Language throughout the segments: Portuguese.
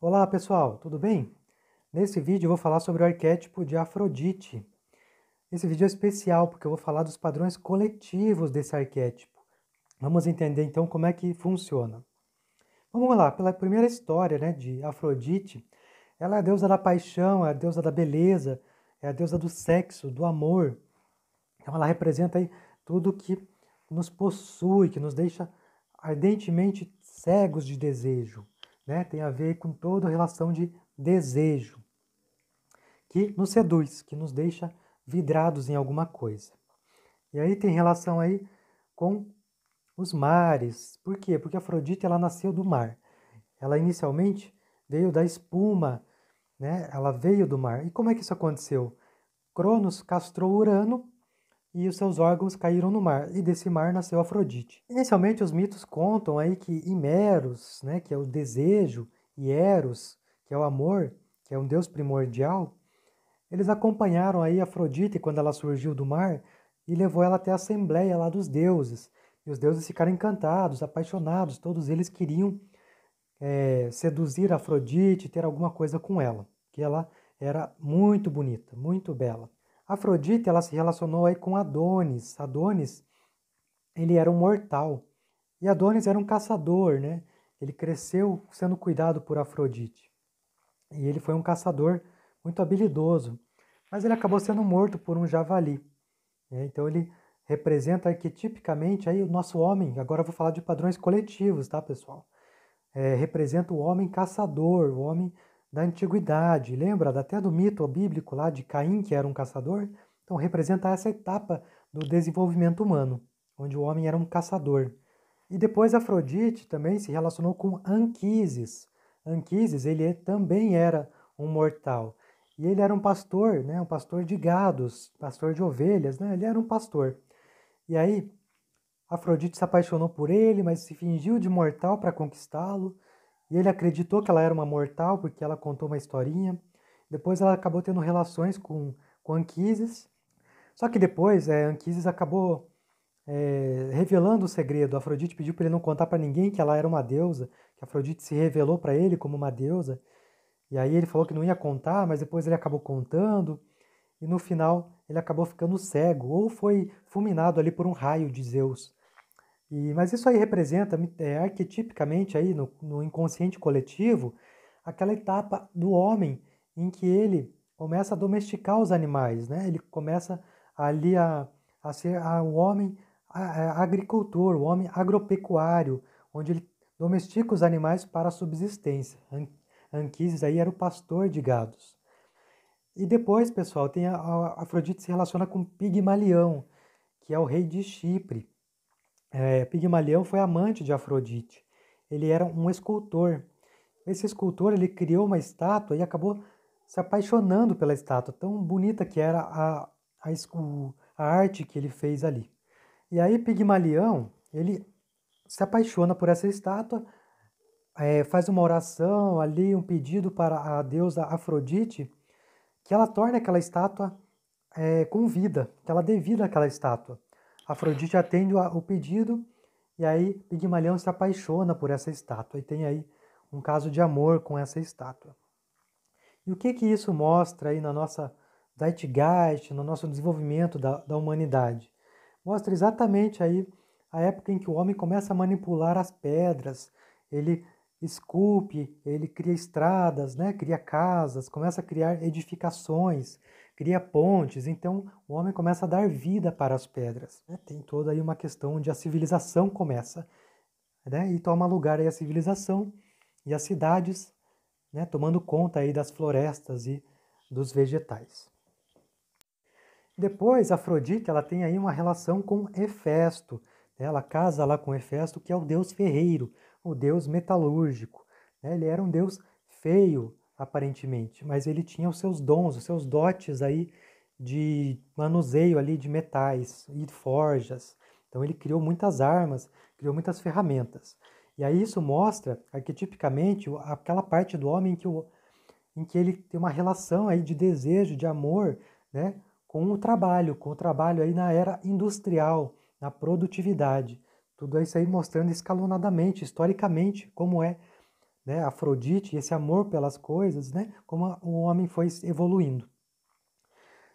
Olá pessoal, tudo bem? Nesse vídeo eu vou falar sobre o arquétipo de Afrodite. Esse vídeo é especial porque eu vou falar dos padrões coletivos desse arquétipo. Vamos entender então como é que funciona. Vamos lá, pela primeira história, de Afrodite, ela é a deusa da paixão, é a deusa da beleza, é a deusa do sexo, do amor. Então ela representa aí tudo que nos possui, que nos deixa ardentemente cegos de desejo, né? Tem a ver com toda a relação de desejo, que nos seduz, que nos deixa vidrados em alguma coisa. E aí tem relação aí com os mares. Por quê? Porque Afrodite ela nasceu do mar. Ela inicialmente veio da espuma, né? Ela veio do mar. E como é que isso aconteceu? Cronos castrou Urano e os seus órgãos caíram no mar, e desse mar nasceu Afrodite. Inicialmente os mitos contam aí que Imeros, né, que é o desejo, e Eros, que é o amor, que é um deus primordial, eles acompanharam aí Afrodite quando ela surgiu do mar e levou ela até a assembleia lá dos deuses. E os deuses ficaram encantados, apaixonados, todos eles queriam seduzir Afrodite, ter alguma coisa com ela, que ela era muito bonita, muito bela. Afrodite, ela se relacionou aí com Adonis. Adonis, ele era um mortal. E Adonis era um caçador, né? Ele cresceu sendo cuidado por Afrodite. E ele foi um caçador muito habilidoso. Mas ele acabou sendo morto por um javali, né? Então ele representa arquetipicamente aí o nosso homem. Agora eu vou falar de padrões coletivos, tá, pessoal? Representa o homem caçador, o homem da antiguidade. Lembra até do mito bíblico lá de Caim, que era um caçador? Então representa essa etapa do desenvolvimento humano, onde o homem era um caçador. E depois Afrodite também se relacionou com Anquises. Anquises, ele também era um mortal. E ele era um pastor, né? Um pastor de gados, pastor de ovelhas, né? Ele era um pastor. E aí, Afrodite se apaixonou por ele, mas se fingiu de mortal para conquistá-lo. E ele acreditou que ela era uma mortal porque ela contou uma historinha. Depois ela acabou tendo relações com Anquises. Só que depois Anquises acabou revelando o segredo. Afrodite pediu para ele não contar para ninguém que ela era uma deusa, que Afrodite se revelou para ele como uma deusa. E aí ele falou que não ia contar, mas depois ele acabou contando. E no final ele acabou ficando cego, ou foi fulminado ali por um raio de Zeus. Mas isso aí representa arquetipicamente aí no inconsciente coletivo aquela etapa do homem em que ele começa a domesticar os animais, né? Ele começa ali a ser o homem agricultor, o homem agropecuário, onde ele domestica os animais para a subsistência. Anquises aí era o pastor de gados. E depois, pessoal, tem a Afrodite se relaciona com Pigmalião, que é o rei de Chipre. Pigmalião foi amante de Afrodite. Ele era um escultor. Esse escultor ele criou uma estátua e acabou se apaixonando pela estátua, tão bonita que era a arte que ele fez ali. E aí Pigmalião, ele se apaixona por essa estátua, faz uma oração ali, um pedido para a deusa Afrodite, que ela torne aquela estátua com vida, que ela dê vida àquela estátua. Afrodite atende o pedido e aí Pigmalião se apaixona por essa estátua e tem aí um caso de amor com essa estátua. E o que que isso mostra aí na nossa Zeitgeist, no nosso desenvolvimento da humanidade? Mostra exatamente aí a época em que o homem começa a manipular as pedras, ele esculpe, ele cria estradas, né? Cria casas, começa a criar edificações, cria pontes, então o homem começa a dar vida para as pedras, né? Tem toda aí uma questão onde a civilização começa, né? E toma lugar aí a civilização e as cidades, né? Tomando conta aí das florestas e dos vegetais. Depois, Afrodite, ela tem aí uma relação com Hefesto, né? Ela casa lá com Hefesto, que é o deus ferreiro, o deus metalúrgico, né? Ele era um deus feio, aparentemente, mas ele tinha os seus dons, os seus dotes aí de manuseio ali de metais e forjas. Então ele criou muitas armas, criou muitas ferramentas. E aí isso mostra, arquetipicamente, aquela parte do homem em que ele tem uma relação aí de desejo, de amor, né, com o trabalho aí na era industrial, na produtividade. Tudo isso aí mostrando escalonadamente, historicamente, como é né, Afrodite, esse amor pelas coisas, né, como o homem foi evoluindo.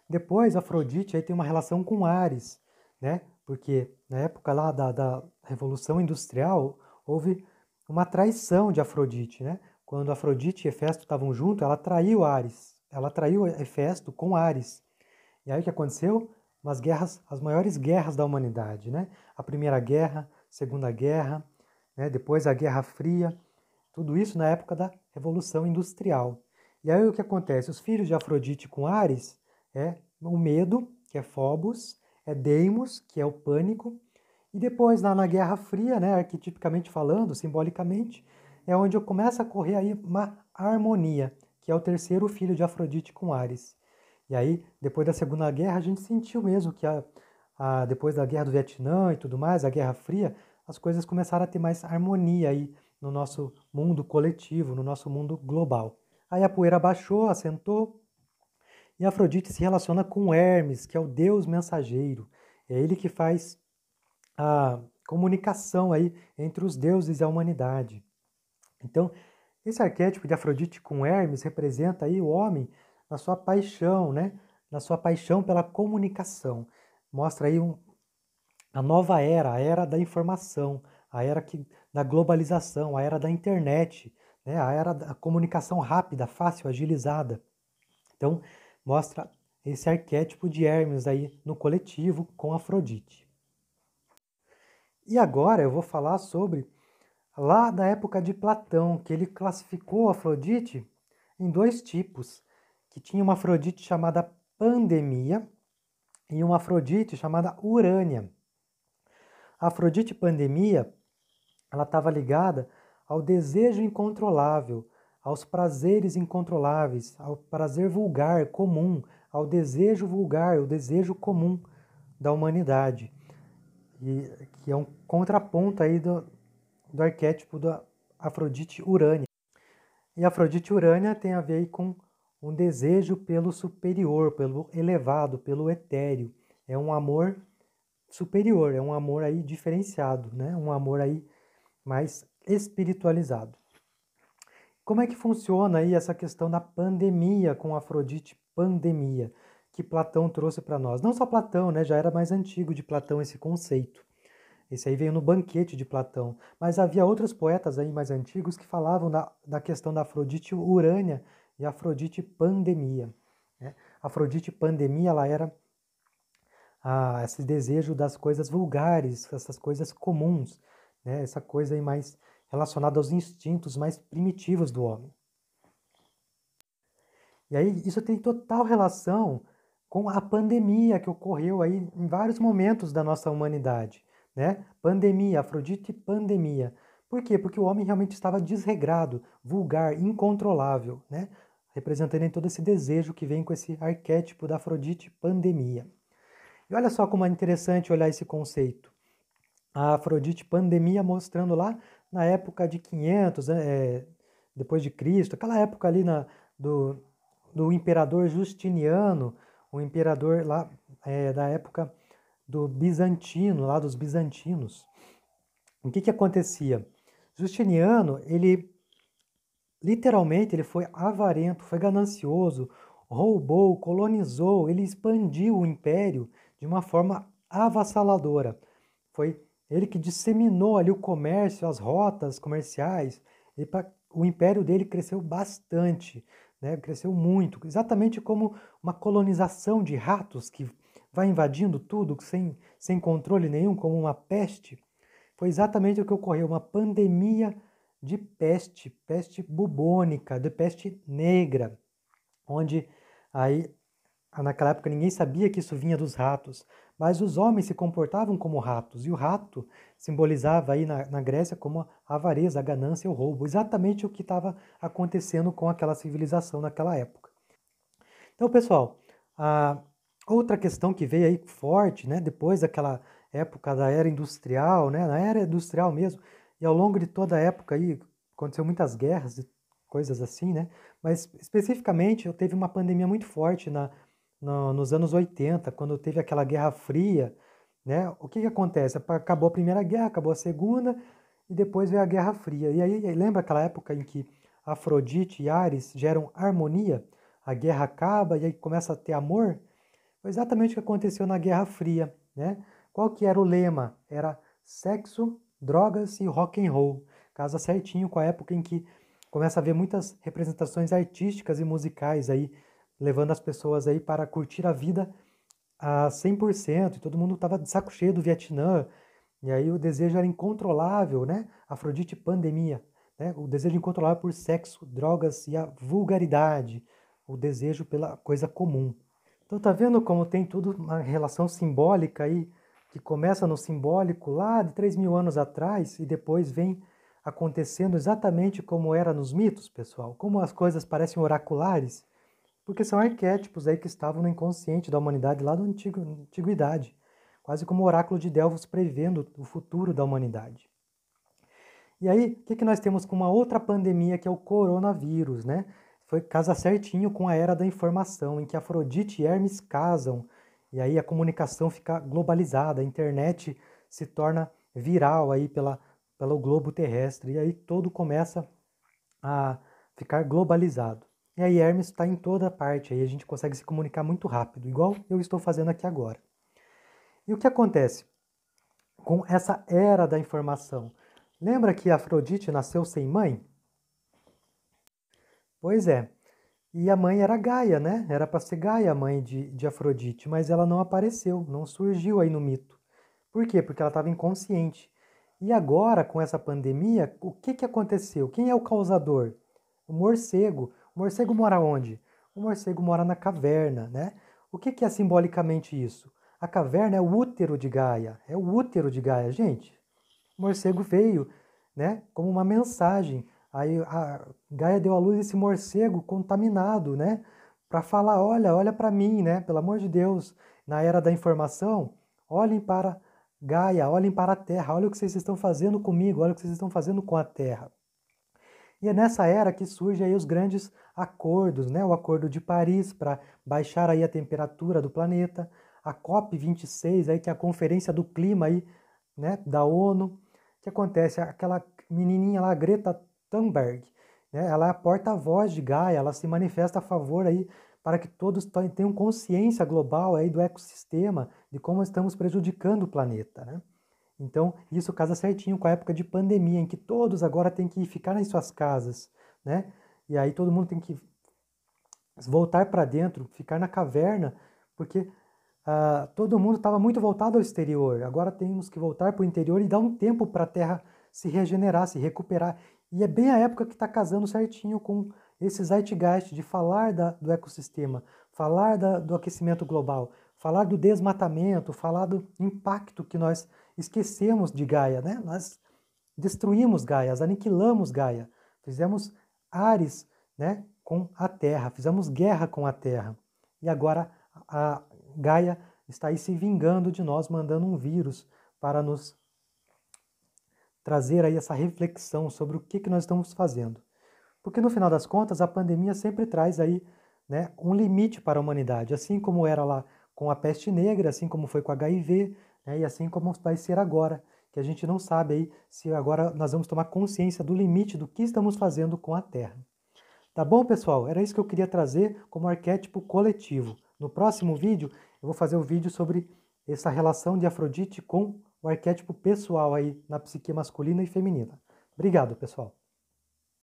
Depois, Afrodite aí tem uma relação com Ares, né, porque na época lá da Revolução Industrial, houve uma traição de Afrodite, né? Quando Afrodite e Hefesto estavam juntos, ela traiu Ares, ela traiu Hefesto com Ares. E aí o que aconteceu? Umas guerras, as maiores guerras da humanidade, né? A Primeira Guerra, Segunda Guerra, né? Depois a Guerra Fria, tudo isso na época da Revolução Industrial. E aí o que acontece? Os filhos de Afrodite com Ares é o medo, que é Phobos, é Deimos, que é o pânico, e depois lá na Guerra Fria, né, arquetipicamente falando, simbolicamente, é onde começa a correr aí uma harmonia, que é o terceiro filho de Afrodite com Ares. E aí, depois da Segunda Guerra, a gente sentiu mesmo que depois da Guerra do Vietnã e tudo mais, a Guerra Fria, as coisas começaram a ter mais harmonia aí no nosso mundo coletivo, no nosso mundo global. Aí a poeira baixou, assentou, e Afrodite se relaciona com Hermes, que é o deus mensageiro. É ele que faz a comunicação aí entre os deuses e a humanidade. Então, esse arquétipo de Afrodite com Hermes representa aí o homem na sua paixão, né? Na sua paixão pela comunicação. Mostra aí a nova era, a era da informação, a era da globalização, a era da internet, né? A era da comunicação rápida, fácil, agilizada. Então, mostra esse arquétipo de Hermes aí no coletivo com Afrodite. E agora eu vou falar sobre lá da época de Platão, que ele classificou Afrodite em dois tipos, que tinha uma Afrodite chamada Pandemia e uma Afrodite chamada Urânia. A Afrodite Pandemia, ela estava ligada ao desejo incontrolável, aos prazeres incontroláveis, ao prazer vulgar, comum, ao desejo vulgar, o desejo comum da humanidade, e que é um contraponto aí do arquétipo da Afrodite Urânia. E Afrodite Urânia tem a ver com um desejo pelo superior, pelo elevado, pelo etéreo. É um amor superior, é um amor aí diferenciado, né? Um amor aí mais espiritualizado. Como é que funciona aí essa questão da pandemia com Afrodite Pandemia, que Platão trouxe para nós? Não só Platão, né? Já era mais antigo de Platão esse conceito. Esse aí veio no Banquete de Platão. Mas havia outros poetas aí mais antigos que falavam da questão da Afrodite Urânia e Afrodite Pandemia, né? Afrodite Pandemia, ela era esse desejo das coisas vulgares, essas coisas comuns, né? Essa coisa aí mais relacionada aos instintos mais primitivos do homem. E aí isso tem total relação com a pandemia que ocorreu aí em vários momentos da nossa humanidade, né? Pandemia, Afrodite pandemia. Por quê? Porque o homem realmente estava desregrado, vulgar, incontrolável, né? Representando todo esse desejo que vem com esse arquétipo da Afrodite pandemia. E olha só como é interessante olhar esse conceito. A Afrodite pandemia mostrando lá na época de 500, depois de Cristo, aquela época ali do imperador Justiniano, o imperador lá da época do Bizantino, lá dos bizantinos. O que acontecia? Justiniano, ele literalmente ele foi avarento, foi ganancioso, roubou, colonizou, ele expandiu o império de uma forma avassaladora. Foi ele que disseminou ali o comércio, as rotas comerciais. O império dele cresceu bastante, né? Cresceu muito, exatamente como uma colonização de ratos que vai invadindo tudo sem controle nenhum, como uma peste. Foi exatamente o que ocorreu, uma pandemia de peste, peste bubônica, de peste negra, onde aí naquela época ninguém sabia que isso vinha dos ratos, mas os homens se comportavam como ratos, e o rato simbolizava aí na Grécia como a avareza, a ganância e o roubo, exatamente o que estava acontecendo com aquela civilização naquela época. Então, pessoal, a outra questão que veio aí forte, né, depois daquela época da era industrial, né, na era industrial mesmo, e ao longo de toda a época aí aconteceu muitas guerras e coisas assim, né, mas especificamente teve uma pandemia muito forte nos anos 80, quando teve aquela Guerra Fria, né, o que acontece? Acabou a Primeira Guerra, acabou a Segunda, e depois veio a Guerra Fria. E aí, lembra aquela época em que Afrodite e Ares geram harmonia? A guerra acaba e aí começa a ter amor? Foi exatamente o que aconteceu na Guerra Fria, né? Qual que era o lema? Era sexo, drogas e rock and roll. Casa certinho com a época em que começa a haver muitas representações artísticas e musicais aí, levando as pessoas aí para curtir a vida a 100%, e todo mundo estava de saco cheio do Vietnã, e aí o desejo era incontrolável, né? Afrodite pandemia, né? O desejo incontrolável por sexo, drogas e a vulgaridade, o desejo pela coisa comum. Então tá vendo como tem tudo uma relação simbólica aí, que começa no simbólico lá de 3.000 anos atrás e depois vem acontecendo exatamente como era nos mitos, pessoal? Como as coisas parecem oraculares, porque são arquétipos aí que estavam no inconsciente da humanidade lá da antiguidade, quase como o oráculo de Delfos prevendo o futuro da humanidade. E aí, o que nós temos com uma outra pandemia que é o coronavírus, né? Foi casa certinho com a era da informação, em que Afrodite e Hermes casam, e aí a comunicação fica globalizada, a internet se torna viral aí pelo globo terrestre, e aí tudo começa a ficar globalizado. E aí Hermes está em toda parte, aí a gente consegue se comunicar muito rápido, igual eu estou fazendo aqui agora. E o que acontece com essa era da informação? Lembra que Afrodite nasceu sem mãe? Pois é. E a mãe era Gaia, né? Era para ser Gaia a mãe de Afrodite, mas ela não apareceu, não surgiu aí no mito. Por quê? Porque ela estava inconsciente. E agora, com essa pandemia, o que aconteceu? Quem é o causador? O morcego. O morcego mora onde? O morcego mora na caverna, né? O que é simbolicamente isso? A caverna é o útero de Gaia. É o útero de Gaia, gente. O morcego veio, né, como uma mensagem. Aí a Gaia deu à luz esse morcego contaminado, né, para falar, olha para mim, né, pelo amor de Deus, na era da informação, olhem para Gaia, olhem para a Terra, olha o que vocês estão fazendo comigo, olha o que vocês estão fazendo com a Terra. E é nessa era que surgem aí os grandes acordos, né, o Acordo de Paris para baixar aí a temperatura do planeta, a COP26 aí que é a Conferência do Clima aí, né, da ONU. O que acontece? Aquela menininha lá, Greta Thunberg, né, ela é a porta-voz de Gaia, ela se manifesta a favor aí para que todos tenham consciência global aí do ecossistema, de como estamos prejudicando o planeta, né? Então, isso casa certinho com a época de pandemia, em que todos agora têm que ficar em suas casas, né? E aí todo mundo tem que voltar para dentro, ficar na caverna, porque todo mundo estava muito voltado ao exterior. Agora temos que voltar para o interior e dar um tempo para a Terra se regenerar, se recuperar. E é bem a época que está casando certinho com esse zeitgeist de falar do ecossistema, falar do aquecimento global, falar do desmatamento, falar do impacto que nós esquecemos de Gaia, né? Nós destruímos Gaia, aniquilamos Gaia, fizemos ares, né, com a Terra, fizemos guerra com a Terra. E agora a Gaia está aí se vingando de nós, mandando um vírus para nos trazer aí essa reflexão sobre o que nós estamos fazendo. Porque no final das contas, a pandemia sempre traz aí, né, um limite para a humanidade, assim como era lá com a peste negra, assim como foi com a HIV, né, e assim como vai ser agora, que a gente não sabe aí se agora nós vamos tomar consciência do limite do que estamos fazendo com a Terra. Tá bom, pessoal? Era isso que eu queria trazer como arquétipo coletivo. No próximo vídeo, eu vou fazer um vídeo sobre essa relação de Afrodite com o arquétipo pessoal aí na psique masculina e feminina. Obrigado, pessoal.